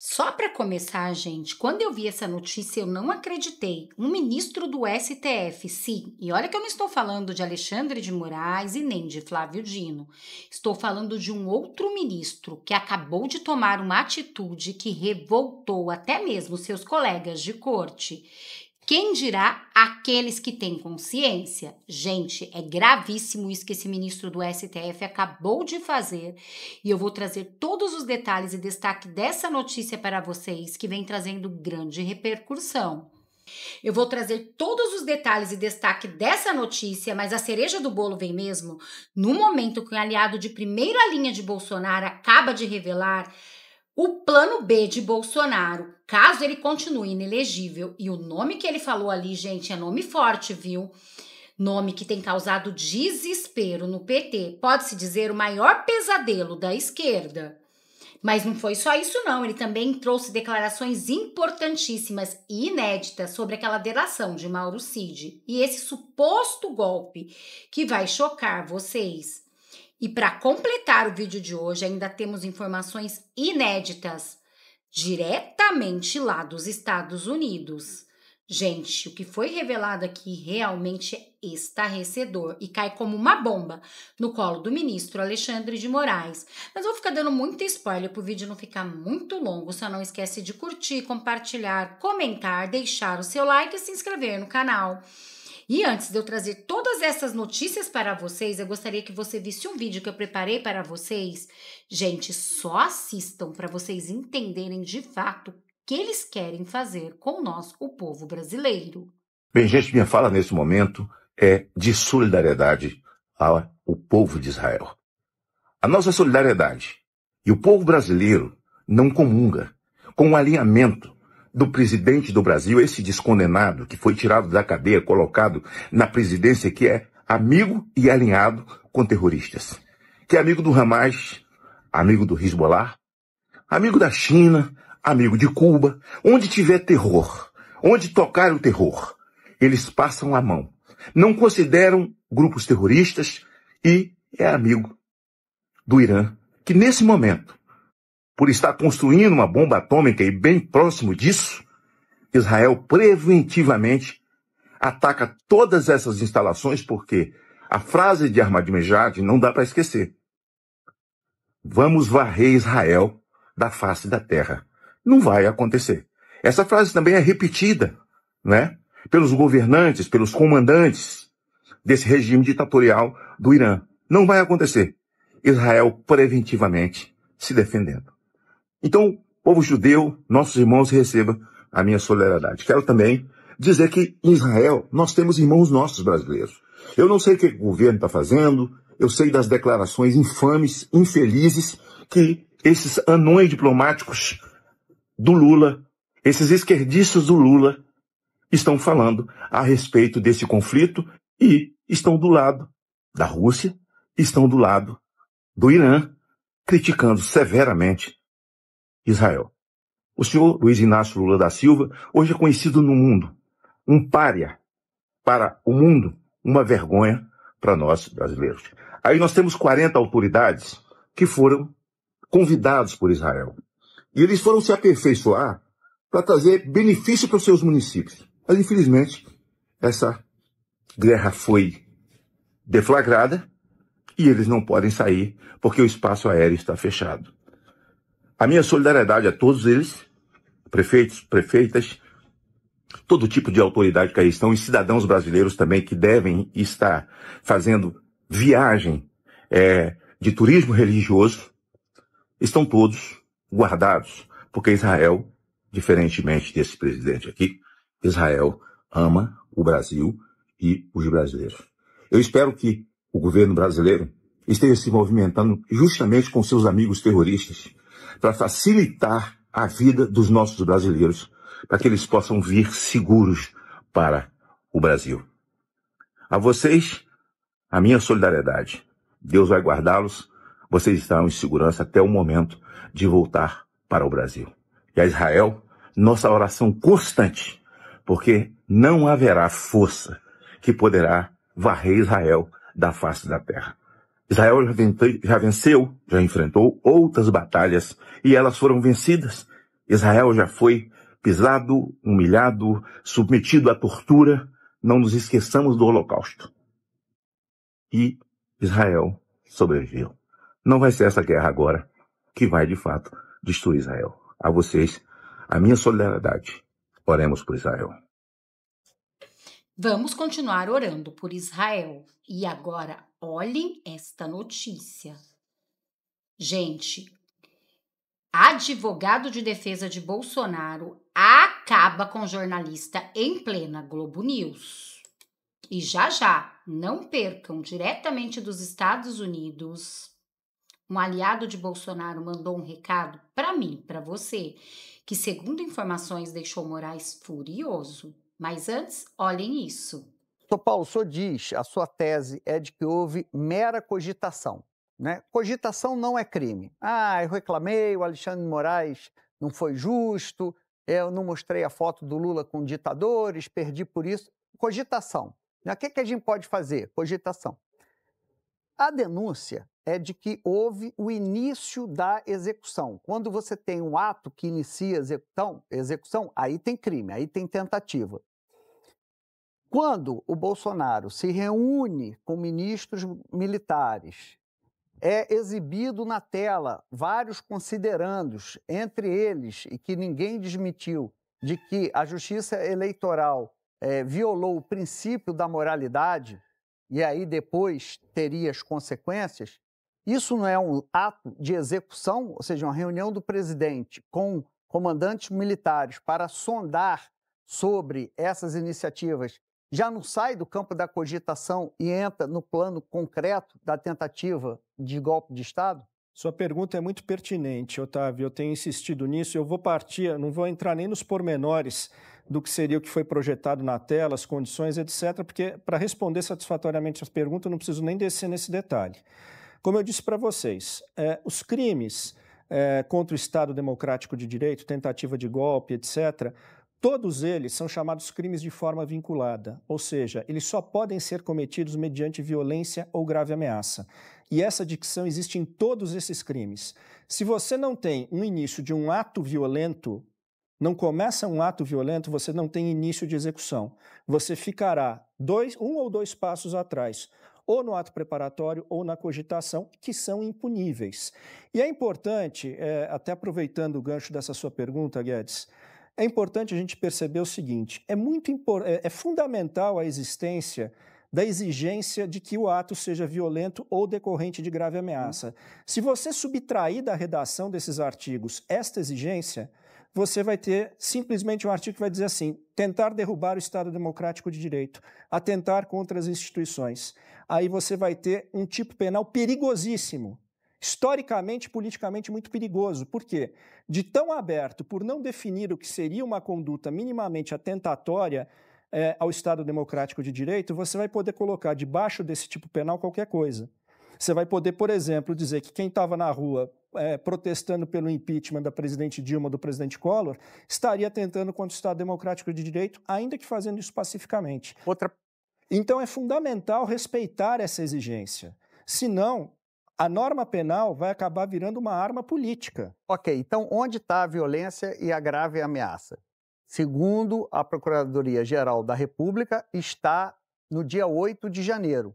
Só para começar, gente, quando eu vi essa notícia, eu não acreditei. Um ministro do STF, sim, e olha que eu não estou falando de Alexandre de Moraes e nem de Flávio Dino. Estou falando de um outro ministro que acabou de tomar uma atitude que revoltou até mesmo seus colegas de corte. Quem dirá aqueles que têm consciência? Gente, é gravíssimo isso que esse ministro do STF acabou de fazer e eu vou trazer todos os detalhes e destaque dessa notícia para vocês que vem trazendo grande repercussão. Eu vou trazer todos os detalhes e destaque dessa notícia, mas a cereja do bolo vem mesmo no momento que um aliado de primeira linha de Bolsonaro acaba de revelar o plano B de Bolsonaro, caso ele continue inelegível. E o nome que ele falou ali, gente, é nome forte, viu? Nome que tem causado desespero no PT. Pode-se dizer o maior pesadelo da esquerda. Mas não foi só isso não, ele também trouxe declarações importantíssimas e inéditas sobre aquela delação de Mauro Cid e esse suposto golpe que vai chocar vocês. E para completar o vídeo de hoje, ainda temos informações inéditas, diretamente lá dos Estados Unidos. Gente, o que foi revelado aqui realmente é estarrecedor e cai como uma bomba no colo do ministro Alexandre de Moraes. Mas vou ficar dando muito spoiler para o vídeo não ficar muito longo. Só não esquece de curtir, compartilhar, comentar, deixar o seu like e se inscrever no canal. E antes de eu trazer todas essas notícias para vocês, eu gostaria que você visse um vídeo que eu preparei para vocês. Gente, só assistam para vocês entenderem de fato o que eles querem fazer com nós, o povo brasileiro. Bem, gente, minha fala nesse momento é de solidariedade ao povo de Israel. A nossa solidariedade e o povo brasileiro não comunga com o alinhamento do presidente do Brasil, esse descondenado que foi tirado da cadeia, colocado na presidência, que é amigo e alinhado com terroristas, que é amigo do Hamas, amigo do Hezbollah, amigo da China, amigo de Cuba. Onde tiver terror, onde tocar o terror, eles passam a mão. Não consideram grupos terroristas e é amigo do Irã, que nesse momento, por estar construindo uma bomba atômica e bem próximo disso, Israel preventivamente ataca todas essas instalações, porque a frase de Ahmadinejad não dá para esquecer. Vamos varrer Israel da face da terra. Não vai acontecer. Essa frase também é repetida, né, pelos governantes, pelos comandantes desse regime ditatorial do Irã. Não vai acontecer. Israel preventivamente se defendendo. Então, povo judeu, nossos irmãos, recebam a minha solidariedade. Quero também dizer que em Israel nós temos irmãos nossos brasileiros. Eu não sei o que o governo está fazendo, eu sei das declarações infames, infelizes, que esses anões diplomáticos do Lula, esses esquerdistas do Lula, estão falando a respeito desse conflito e estão do lado da Rússia, estão do lado do Irã, criticando severamente Israel. O senhor Luiz Inácio Lula da Silva hoje é conhecido no mundo, um pária para o mundo, uma vergonha para nós brasileiros. Aí nós temos 40 autoridades que foram convidados por Israel. E eles foram se aperfeiçoar para trazer benefício para os seus municípios. Mas, infelizmente, essa guerra foi deflagrada e eles não podem sair porque o espaço aéreo está fechado. A minha solidariedade a todos eles, prefeitos, prefeitas, todo tipo de autoridade que aí estão, e cidadãos brasileiros também que devem estar fazendo viagem de turismo religioso, estão todos guardados, porque Israel, diferentemente desse presidente aqui, Israel ama o Brasil e os brasileiros. Eu espero que o governo brasileiro esteja se movimentando justamente com seus amigos terroristas, para facilitar a vida dos nossos brasileiros, para que eles possam vir seguros para o Brasil. A vocês, a minha solidariedade. Deus vai guardá-los. Vocês estarão em segurança até o momento de voltar para o Brasil. E a Israel, nossa oração constante, porque não haverá força que poderá varrer Israel da face da terra. Israel já venceu, já enfrentou outras batalhas e elas foram vencidas. Israel já foi pisado, humilhado, submetido à tortura. Não nos esqueçamos do Holocausto. E Israel sobreviveu. Não vai ser essa guerra agora que vai, de fato, destruir Israel. A vocês, a minha solidariedade. Oremos por Israel. Vamos continuar orando por Israel. E agora, olhem esta notícia. Gente, advogado de defesa de Bolsonaro acaba com jornalista em plena Globo News. E já, não percam, diretamente dos Estados Unidos, um aliado de Bolsonaro mandou um recado para mim, para você, que segundo informações deixou Moraes furioso. Mas antes, olhem isso. Doutor Paulo, o senhor diz, a sua tese é de que houve mera cogitação, né? Cogitação não é crime. Eu reclamei, o Alexandre de Moraes não foi justo, eu não mostrei a foto do Lula com ditadores, perdi por isso. Cogitação. O que a gente pode fazer? Cogitação. A denúncia é de que houve o início da execução. Quando você tem um ato que inicia a execução, aí tem crime, aí tem tentativa. Quando o Bolsonaro se reúne com ministros militares, é exibido na tela vários considerandos, entre eles, e que ninguém desmentiu, de que a Justiça Eleitoral violou o princípio da moralidade, e aí depois teria as consequências. Isso não é um ato de execução, ou seja, uma reunião do presidente com comandantes militares para sondar sobre essas iniciativas, já não sai do campo da cogitação e entra no plano concreto da tentativa de golpe de Estado? Sua pergunta é muito pertinente, Otávio. Eu tenho insistido nisso. Eu vou partir, não vou entrar nem nos pormenores do que seria o que foi projetado na tela, as condições, etc., porque para responder satisfatoriamente as perguntas eu não preciso nem descer nesse detalhe. Como eu disse para vocês, os crimes contra o Estado Democrático de Direito, tentativa de golpe, etc., todos eles são chamados crimes de forma vinculada, ou seja, eles só podem ser cometidos mediante violência ou grave ameaça. E essa dicção existe em todos esses crimes. Se você não tem um início de um ato violento, não começa um ato violento, você não tem início de execução. Você ficará um ou dois passos atrás, ou no ato preparatório ou na cogitação, que são impuníveis. E é importante, até aproveitando o gancho dessa sua pergunta, Guedes, é importante a gente perceber o seguinte, é fundamental a existência da exigência de que o ato seja violento ou decorrente de grave ameaça. Se você subtrair da redação desses artigos esta exigência, você vai ter simplesmente um artigo que vai dizer assim, tentar derrubar o Estado Democrático de Direito, atentar contra as instituições. Aí você vai ter um tipo penal perigosíssimo, historicamente, politicamente muito perigoso. Por quê? De tão aberto, por não definir o que seria uma conduta minimamente atentatória ao Estado Democrático de Direito, você vai poder colocar debaixo desse tipo penal qualquer coisa. Você vai poder, por exemplo, dizer que quem estava na rua protestando pelo impeachment da presidente Dilma ou do presidente Collor estaria atentando contra o Estado Democrático de Direito, ainda que fazendo isso pacificamente. Então é fundamental respeitar essa exigência. Senão, a norma penal vai acabar virando uma arma política. Ok, então onde está a violência e a grave ameaça? Segundo a Procuradoria-Geral da República, está no dia 8 de janeiro.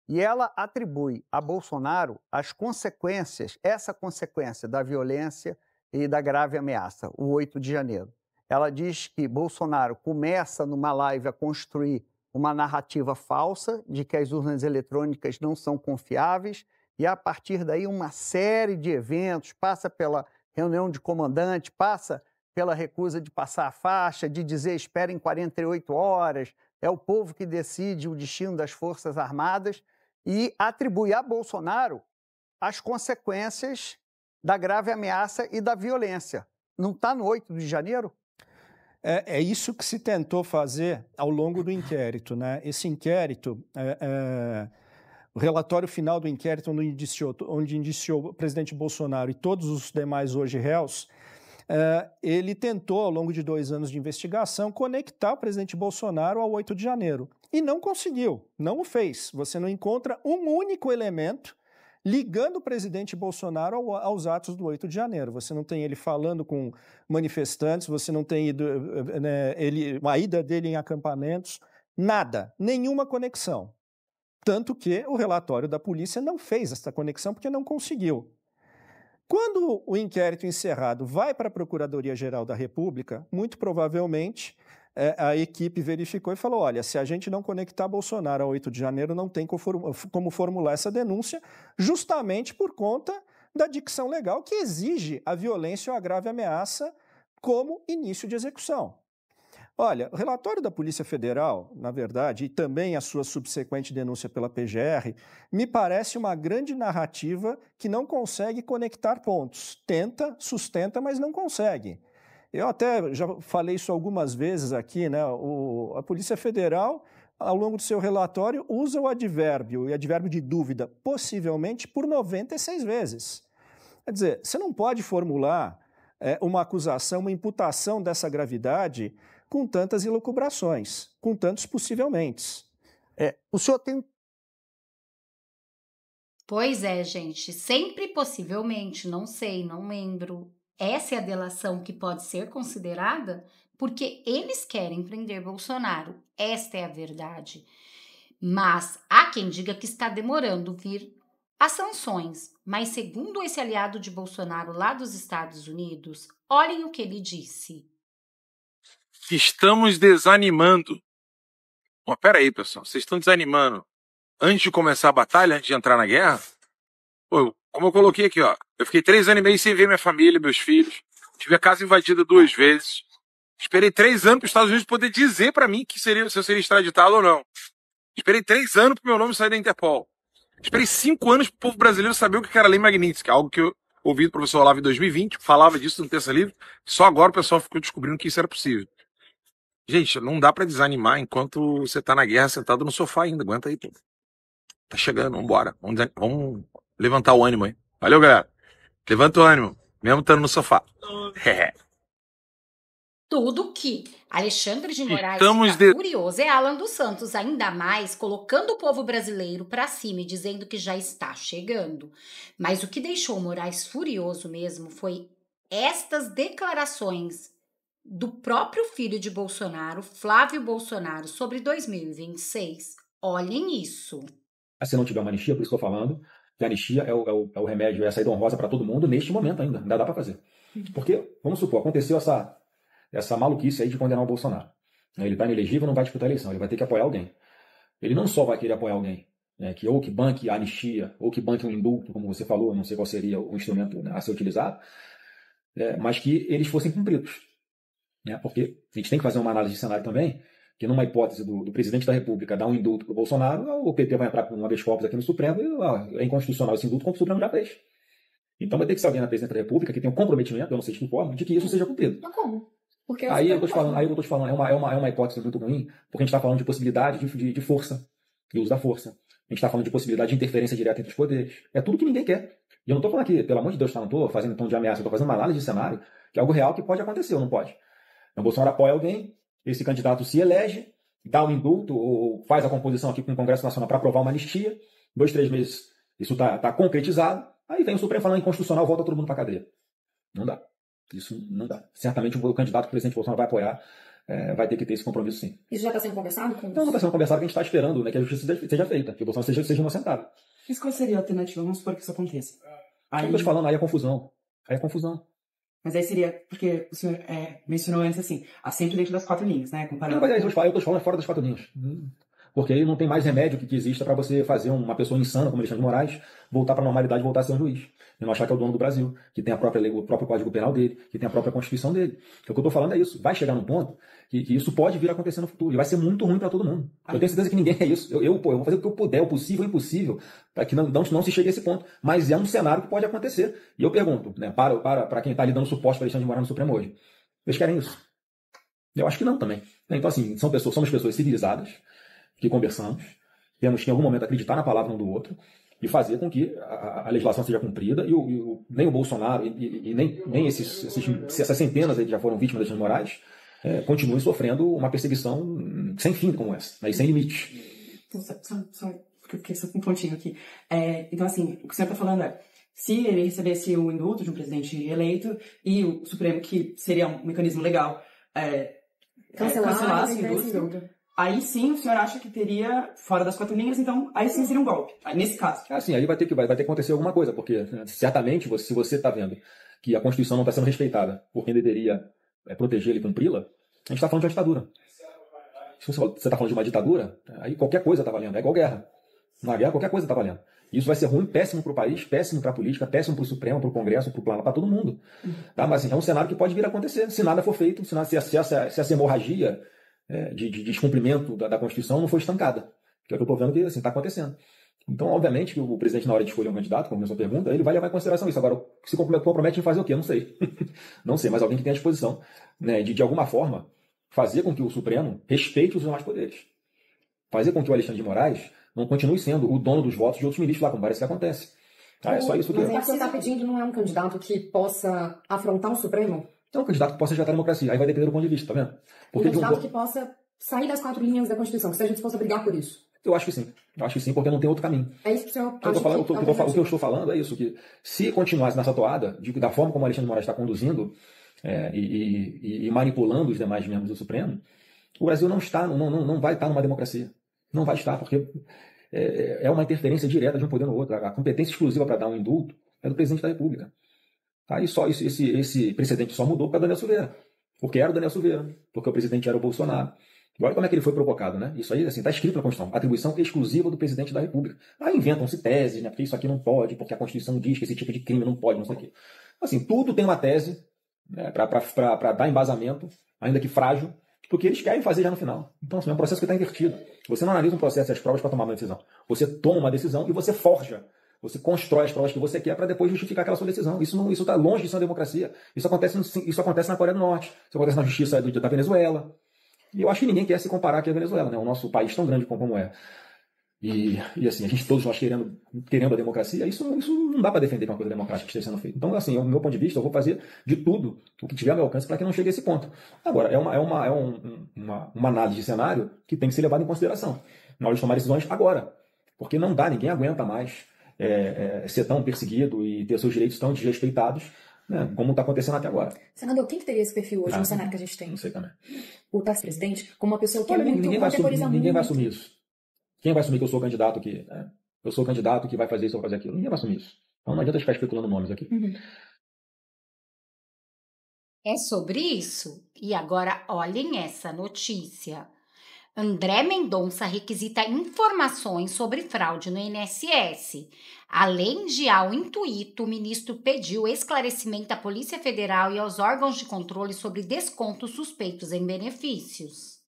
E ela atribui a Bolsonaro as consequências, essa consequência da violência e da grave ameaça, o 8 de janeiro. Ela diz que Bolsonaro começa numa live a construir uma narrativa falsa de que as urnas eletrônicas não são confiáveis, e a partir daí uma série de eventos, passa pela reunião de comandante, passa pela recusa de passar a faixa, de dizer esperem 48 horas, é o povo que decide o destino das Forças Armadas, e atribui a Bolsonaro as consequências da grave ameaça e da violência. Não está no 8 de janeiro? É isso que se tentou fazer ao longo do inquérito, né? Esse inquérito, o relatório final do inquérito onde indiciou o presidente Bolsonaro e todos os demais hoje réus, ele tentou, ao longo de 2 anos de investigação, conectar o presidente Bolsonaro ao 8 de janeiro. E não conseguiu, não o fez. Você não encontra um único elemento ligando o presidente Bolsonaro aos atos do 8 de janeiro. Você não tem ele falando com manifestantes, você não tem a ida dele em acampamentos, nada, nenhuma conexão. Tanto que o relatório da polícia não fez essa conexão porque não conseguiu. Quando o inquérito encerrado vai para a Procuradoria-Geral da República, muito provavelmente a equipe verificou e falou, olha, se a gente não conectar Bolsonaro ao 8 de janeiro, não tem como formular essa denúncia, justamente por conta da dicção legal que exige a violência ou a grave ameaça como início de execução. Olha, o relatório da Polícia Federal, na verdade, e também a sua subsequente denúncia pela PGR, me parece uma grande narrativa que não consegue conectar pontos. Tenta, sustenta, mas não consegue. Eu até já falei isso algumas vezes aqui, né? A Polícia Federal, ao longo do seu relatório, usa o advérbio, e advérbio de dúvida, possivelmente por 96 vezes. Quer dizer, você não pode formular uma acusação, uma imputação dessa gravidade com tantas elucubrações, com tantos possivelmente. O senhor tem... Pois é, gente, sempre possivelmente, não sei, não lembro. Essa é a delação que pode ser considerada porque eles querem prender Bolsonaro. Esta é a verdade. Mas há quem diga que está demorando vir as sanções. Mas segundo esse aliado de Bolsonaro lá dos Estados Unidos, olhem o que ele disse. Estamos desanimando. Bom, peraí, pessoal. Vocês estão desanimando antes de começar a batalha, antes de entrar na guerra? Pô, como eu coloquei aqui, ó. Eu fiquei 3 anos e meio sem ver minha família, meus filhos. Tive a casa invadida 2 vezes. Esperei 3 anos para os Estados Unidos poder dizer para mim se eu seria extraditado ou não. Esperei 3 anos para o meu nome sair da Interpol. Esperei 5 anos para o povo brasileiro saber o que era a Lei Magnitsky, algo que eu ouvi do professor Olavo em 2020, falava disso no Terça Livre. Só agora o pessoal ficou descobrindo que isso era possível. Gente, não dá pra desanimar enquanto você tá na guerra sentado no sofá ainda. Aguenta aí, pô. Tá chegando, vambora. Vamos levantar o ânimo aí. Valeu, galera. Levanta o ânimo, mesmo estando no sofá. Tudo que Alexandre de Moraes fica furioso é Alan dos Santos, ainda mais colocando o povo brasileiro pra cima e dizendo que já está chegando. Mas o que deixou o Moraes furioso mesmo foi estas declarações do próprio filho de Bolsonaro, Flávio Bolsonaro, sobre 2026. Olhem isso. Se não tiver uma anistia, por isso que eu estou falando, que a anistia é o remédio, é a saída honrosa para todo mundo neste momento ainda dá para fazer. Porque, vamos supor, aconteceu essa maluquice aí de condenar o Bolsonaro. Ele está inelegível, não vai disputar a eleição, ele vai ter que apoiar alguém. Ele não só vai querer apoiar alguém, né, que banque a anistia, ou que banque um indulto, como você falou, não sei qual seria o instrumento, né, a ser utilizado, mas que eles fossem cumpridos. Né, porque a gente tem que fazer uma análise de cenário também, que numa hipótese do presidente da República dar um indulto para o Bolsonaro, o PT vai entrar com um habeas corpus aqui no Supremo e é inconstitucional esse indulto como o Supremo já fez. Então vai ter que ser alguém na presidência da República que tenha um comprometimento, eu não sei de que forma, de que isso seja cumprido. Mas como? Porque aí eu tô te falando, é uma hipótese muito ruim, porque a gente está falando de possibilidade de força, de uso da força. A gente está falando de possibilidade de interferência direta entre os poderes. É tudo que ninguém quer. E eu não estou falando aqui, pelo amor de Deus, não estou fazendo tom de ameaça, eu estou fazendo uma análise de cenário, que é algo real que pode acontecer ou não pode. Então, o Bolsonaro apoia alguém, esse candidato se elege, dá um indulto ou faz a composição aqui com o Congresso Nacional para aprovar uma anistia, 2, 3 meses isso está concretizado, aí vem o Supremo falando inconstitucional, volta todo mundo para a cadeia. Não dá. Isso não dá. Certamente o candidato que o presidente Bolsonaro vai apoiar vai ter que ter esse compromisso sim. Isso já está sendo conversado? Não está sendo conversado, que a gente está esperando, né, que a justiça seja feita, que o Bolsonaro seja inocentado. Mas qual seria a alternativa? Vamos supor que isso aconteça. Aí... Eu estou te falando, aí é confusão. Mas aí seria, porque o senhor mencionou antes assim, sempre dentro das 4 linhas, né? Comparando... Não, mas eu estou falando fora das 4 linhas. Porque aí não tem mais remédio que exista para você fazer uma pessoa insana como Alexandre de Moraes voltar para a normalidade, voltar a ser um juiz. E não achar que é o dono do Brasil, que tem a própria lei, o próprio Código Penal dele, que tem a própria Constituição dele. O que eu estou falando é isso. Vai chegar num ponto que isso pode vir a acontecer no futuro. E vai ser muito ruim para todo mundo. Eu tenho certeza que ninguém é isso. Eu vou fazer o que eu puder, o possível e o impossível, para que não se chegue a esse ponto. Mas é um cenário que pode acontecer. E eu pergunto, né, para quem está ali dando suporte para Alexandre de Moraes no Supremo hoje, eles querem isso? Eu acho que não também. Então, assim, somos pessoas civilizadas, que conversamos, temos que em algum momento acreditar na palavra um do outro e fazer com que a legislação seja cumprida e nem o Bolsonaro e nem essas centenas aí que já foram vítimas de Moraes continuem sofrendo uma perseguição sem fim como essa, né, e sem limites. Só porque só um pontinho aqui. Então, assim, o que o senhor está falando se ele recebesse o indulto de um presidente eleito e o Supremo, que seria um mecanismo legal, cancelasse o indulto, aí sim o senhor acha que teria fora das 4 linhas, então aí sim seria um golpe, nesse caso. Assim, aí vai ter que acontecer alguma coisa, porque certamente, se você está vendo que a Constituição não está sendo respeitada por quem deveria protegê-la e cumpri-la, a gente está falando de uma ditadura. Se você está falando de uma ditadura, aí qualquer coisa está valendo, é igual guerra. Na guerra, qualquer coisa está valendo. Isso vai ser ruim, péssimo para o país, péssimo para a política, péssimo para o Supremo, para o Congresso, para todo mundo. Tá? Mas assim, é um cenário que pode vir a acontecer, se nada for feito, se essa hemorragia de descumprimento da Constituição não for estancada. Que é o que eu estou vendo que está acontecendo. Então, obviamente, que o presidente, na hora de escolher um candidato, como a sua pergunta, ele vai levar em consideração isso. Agora, se compromete em fazer o quê? Eu não sei. Não sei, mas alguém que tenha a disposição, né, de alguma forma, fazer com que o Supremo respeite os demais poderes. Fazer com que o Alexandre de Moraes não continue sendo o dono dos votos de outros ministros lá, como parece que acontece. É só isso que... Mas o que você está pedindo não é um candidato que possa afrontar o Supremo? É um candidato que possa resgatar a democracia. Aí vai depender do ponto de vista, tá vendo? Porque um candidato que possa sair das 4 linhas da Constituição, que seja disposto a brigar por isso. Eu acho que sim. Eu acho que sim, porque não tem outro caminho. É isso que o senhor acha o que eu estou falando é isso, que se continuasse nessa toada, da forma como o Alexandre de Moraes está conduzindo e manipulando os demais membros do Supremo, o Brasil não vai estar numa democracia. Não vai estar, porque é uma interferência direta de um poder no outro. A competência exclusiva para dar um indulto é do presidente da República. Tá? E só esse precedente só mudou por causa do Daniel Silveira. Porque era o Daniel Silveira, porque o presidente era o Bolsonaro. E olha como é que ele foi provocado, né? Isso aí, assim, está escrito na Constituição. Atribuição exclusiva do presidente da República. Aí inventam-se teses, né? Porque isso aqui não pode, porque a Constituição diz que esse tipo de crime não pode, não sei o quê. Assim, tudo tem uma tese, né, para dar embasamento, ainda que frágil, porque eles querem fazer já no final. Então, assim, é um processo que está invertido. Você não analisa um processo e as provas para tomar uma decisão. Você toma uma decisão e você forja. Você constrói as provas que você quer para depois justificar aquela sua decisão. Isso está longe de ser uma democracia. Isso acontece na Coreia do Norte. Isso acontece na justiça da Venezuela. E eu acho que ninguém quer se comparar aqui à Venezuela, né? O nosso país tão grande como é. E assim, todos nós querendo a democracia, isso não dá para defender que é uma coisa democrática que esteja sendo feita. Então, assim, do meu ponto de vista, eu vou fazer de tudo o que tiver ao meu alcance para que não chegue a esse ponto. Agora, é uma análise de cenário que tem que ser levada em consideração na hora de tomar decisões agora. Porque não dá, ninguém aguenta mais ser tão perseguido e ter seus direitos tão desrespeitados, né, como está acontecendo até agora. Senador, quem que teria esse perfil hoje no cenário que a gente tem? Não sei também. O ex-presidente, como uma pessoa que muito ninguém vai assumir isso. Quem vai assumir que eu sou o candidato que... eu sou o candidato que vai fazer isso ou fazer aquilo? Ninguém vai assumir isso. Então não adianta ficar especulando nomes aqui. Uhum. É sobre isso? E agora olhem essa notícia. André Mendonça requisita informações sobre fraude no INSS. Além de ao intuito, o ministro pediu esclarecimento à Polícia Federal e aos órgãos de controle sobre descontos suspeitos em benefícios.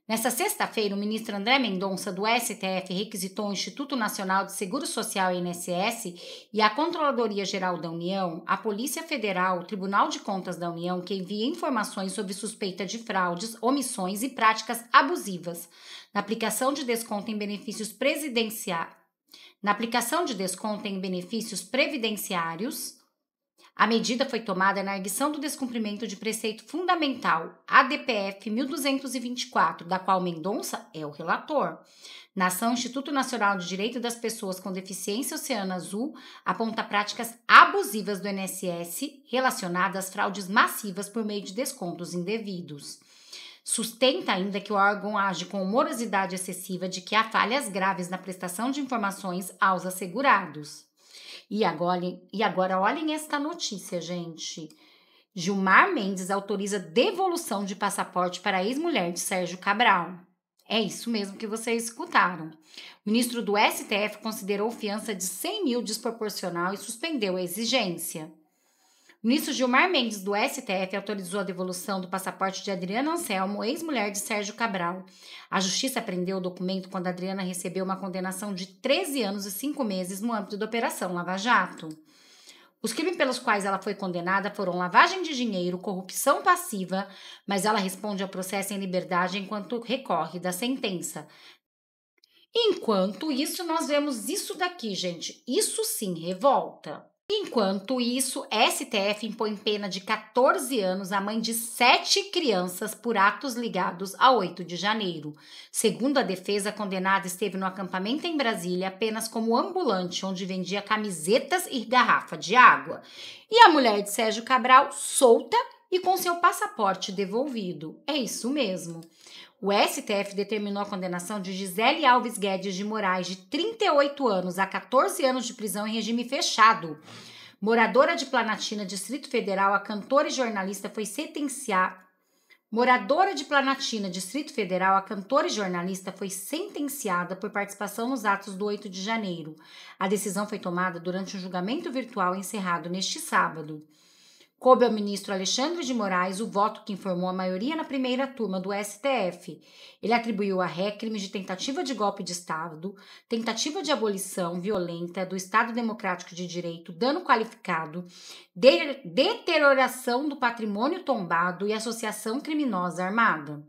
Nesta sexta-feira, o ministro André Mendonça, do STF, requisitou o Instituto Nacional de Seguro Social, INSS, e a Controladoria Geral da União, a Polícia Federal, o Tribunal de Contas da União, que envia informações sobre suspeita de fraudes, omissões e práticas abusivas na aplicação de desconto em benefícios previdenciários. A medida foi tomada na arguição do descumprimento de preceito fundamental, ADPF 1224, da qual Mendonça é o relator. Na ação, o Instituto Nacional de Direito das Pessoas com Deficiência Oceano Azul aponta práticas abusivas do INSS relacionadas às fraudes massivas por meio de descontos indevidos. Sustenta ainda que o órgão age com morosidade excessiva, de que há falhas graves na prestação de informações aos assegurados. E agora olhem esta notícia, gente. Gilmar Mendes autoriza devolução de passaporte para a ex-mulher de Sérgio Cabral. É isso mesmo que vocês escutaram. O ministro do STF considerou fiança de 100 mil desproporcional e suspendeu a exigência. O ministro Gilmar Mendes, do STF, autorizou a devolução do passaporte de Adriana Anselmo, ex-mulher de Sérgio Cabral. A justiça apreendeu o documento quando Adriana recebeu uma condenação de 13 anos e 5 meses no âmbito da Operação Lava Jato. Os crimes pelos quais ela foi condenada foram lavagem de dinheiro, corrupção passiva, mas ela responde ao processo em liberdade enquanto recorre da sentença. Enquanto isso, nós vemos isso daqui, gente. Isso sim revolta. Enquanto isso, STF impõe pena de 14 anos à mãe de 7 crianças por atos ligados a 8 de janeiro. Segundo a defesa, a condenada esteve no acampamento em Brasília apenas como ambulante, onde vendia camisetas e garrafa de água. E a mulher de Sérgio Cabral solta e com seu passaporte devolvido. É isso mesmo. O STF determinou a condenação de Gisele Alves Guedes de Moraes, de 38 anos, a 14 anos de prisão em regime fechado. Moradora de Planaltina, Distrito Federal, a cantora e jornalista foi sentenciada. Por participação nos atos do 8 de janeiro. A decisão foi tomada durante um julgamento virtual encerrado neste sábado. Coube ao ministro Alexandre de Moraes o voto que informou a maioria na primeira turma do STF. Ele atribuiu a ré crimes de tentativa de golpe de Estado, tentativa de abolição violenta do Estado Democrático de Direito, dano qualificado, deterioração do patrimônio tombado e associação criminosa armada.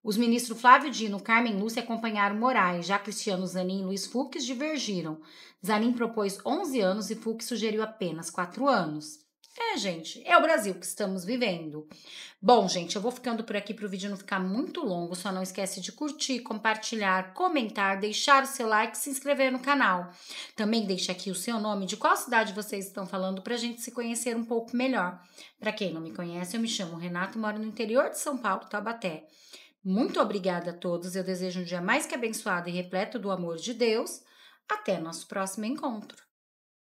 Os ministros Flávio Dino, Carmen Lúcia acompanharam Moraes, já Cristiano Zanin e Luiz Fux divergiram. Zanin propôs 11 anos e Fux sugeriu apenas 4 anos. Gente, é o Brasil que estamos vivendo. Bom, gente, eu vou ficando por aqui para o vídeo não ficar muito longo. Só não esquece de curtir, compartilhar, comentar, deixar o seu like e se inscrever no canal. Também deixe aqui o seu nome, de qual cidade vocês estão falando, para a gente se conhecer um pouco melhor. Para quem não me conhece, eu me chamo Renato, moro no interior de São Paulo, Taubaté. Muito obrigada a todos. Eu desejo um dia mais que abençoado e repleto do amor de Deus. Até nosso próximo encontro.